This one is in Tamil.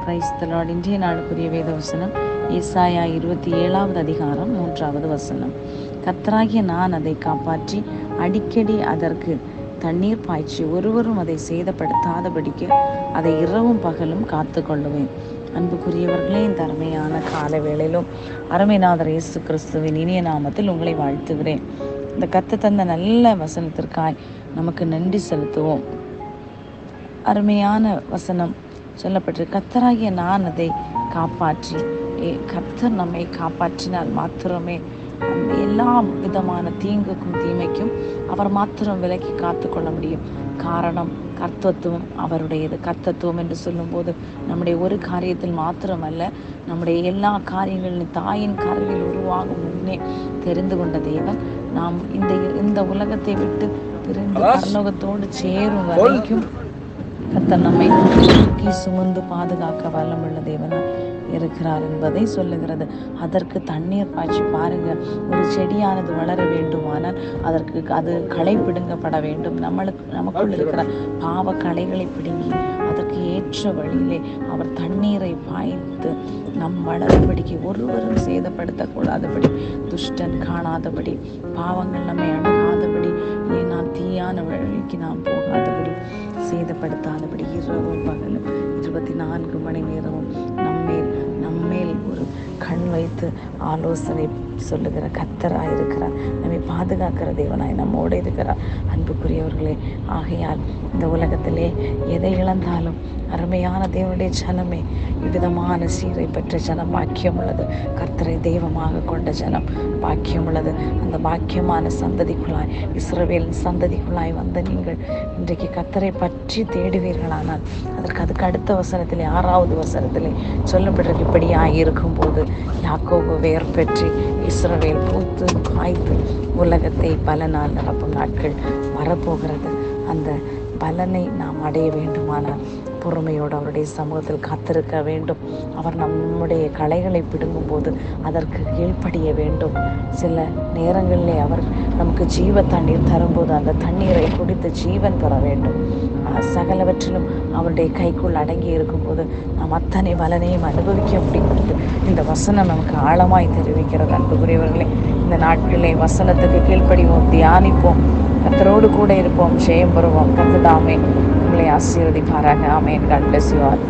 கிரைஸ்தலோடு இன்றைய நாளுக்குரிய வேத வசனம் ஏசாயா 27வது அதிகாரம் 3வது வசனம். கர்த்தராகிய நான் அதை காப்பாற்றி அடிக்கடி அதற்கு தண்ணீர் பாய்ச்சி ஒருவரும் அதை சேதப்படுத்தாதபடிக்கு அதை இரவும் பகலும் காத்து கொள்ளுவேன். அன்புக்குரியவர்களே, இந்த அருமையான கால வேளையிலும் அருமைநாதர் இயேசு கிறிஸ்துவின் இனிய நாமத்தில் உங்களை வாழ்த்துகிறேன். இந்த கர்த்தர் தந்த நல்ல வசனத்திற்காய் நமக்கு நன்றி செலுத்துவோம். அருமையான வசனம் சொல்லப்பட்டு, கர்த்தராகிய நான் அதை காப்பாற்றி, கர்த்தர் நம்மை காப்பாற்றினால் மாத்திரமே எல்லா விதமான தீங்குக்கும் தீமைக்கும் அவர் மாத்திரம் விலக்கி காத்து கொள்ள முடியும். காரணம், கர்த்தத்துவம் அவருடையது. கர்த்தத்துவம் என்று சொல்லும்போது நம்முடைய ஒரு காரியத்தில் மாத்திரமல்ல, நம்முடைய எல்லா காரியங்களிலும் தாயின் கருவில் உருவாகும் முன்னே தெரிந்து கொண்ட தேவன் நாம் இந்த உலகத்தை விட்டு பிரிந்து பரலோகத்தோடு சேரும் வரைக்கும் கர்த்தர் நம்மை தூக்கி சுமந்து பாதுகாக்க வல்லமுள்ள தேவனாய் இருக்கிறார் என்பதை சொல்லுகிறது. அதற்கு தண்ணீர் பாய்ச்சி பாருங்க. ஒரு செடியானது வளர வேண்டுமானால் அதற்கு அது களை பிடுங்கப்பட வேண்டும். நமக்குள் இருக்கிற பாவ களைகளை பிடுங்கி அதற்கு ஏற்ற வழியிலே அவர் தண்ணீரை பாய்த்து நம் வளரும்படிக்கு ஒருவரும் சேதப்படுத்தக்கூடாதபடி, துஷ்டன் காணாதபடி, பாவங்கள் நம்மை அணுகாதபடி, ஏனால் தீயான வழிக்கு நாம் போகாதபடி, சேதப்படுத்தாதபடி இரவும் பகலும் 24 மணி நேரமும் நம்மேல் ஒரு கண் வைத்து ஆலோசனை சொல்லுகிற கர்த்தராய் இருக்கிறார். நம்மை பாதுகாக்கிற தேவனாய் நம்மோடு இருக்கிறார். அன்புக்குரியவர்களே, ஆகையால் இந்த உலகத்திலே எதை இழந்தாலும் அருமையான தேவனுடைய ஜனமே, இவ்விதமான சீரை பெற்ற ஜனம் பாக்கியம் உள்ளது. கர்த்தரை தெய்வமாக கொண்ட ஜனம் பாக்கியம் உள்ளது. அந்த பாக்கியமான சந்ததிக்குள்ளாய், இஸ்ரவேலின் சந்ததிக்குள்ளாய் வந்த நீங்கள் இன்றைக்கு கர்த்தரை பற்றி தேடுவீர்களானால் அதுக்கு அடுத்த வசனத்திலே 6வது வசனத்திலே சொல்லப்படுறது இப்படியாய் இருக்கும் போது, யாக்கோபு வேர் பெற்றி இஸ்ரவேல் பூத்து காய்த்து உலகத்தை பலனால் நிரப்பும் நாட்கள் வரப்போகிறது. அந்த பலனை நாம் அடைய வேண்டுமானால் பொறுமையோடு அவருடைய சமூகத்தில் காத்திருக்க வேண்டும். அவர் நம்முடைய களைகளை பிடுங்கும் போது அதற்கு கீழ்ப்படிய வேண்டும். சில நேரங்களிலே அவர் நமக்கு ஜீவ தண்ணீர் தரும்போது அந்த தண்ணீரை குடித்து ஜீவன் பெற வேண்டும். சகலவற்றிலும் அவருடைய கைக்குள் அடங்கி இருக்கும்போது நாம் அத்தனை பலனையும் அனுபவிக்க முடிகிறது. இந்த வசனம் நமக்கு ஆழமாய் தெரிவிக்கிறது. அன்புக்குரியவர்களே, இந்த நாட்களிலே வசனத்துக்கு கீழ்ப்படிவோம், தியானிப்போம், கர்த்தரோடு கூட இருப்போம், ஜெயம் பெறுவோம். கர்த்தர் தாமே உங்களை ஆசீர்வதிப்பாராக. ஆமென். God bless you all.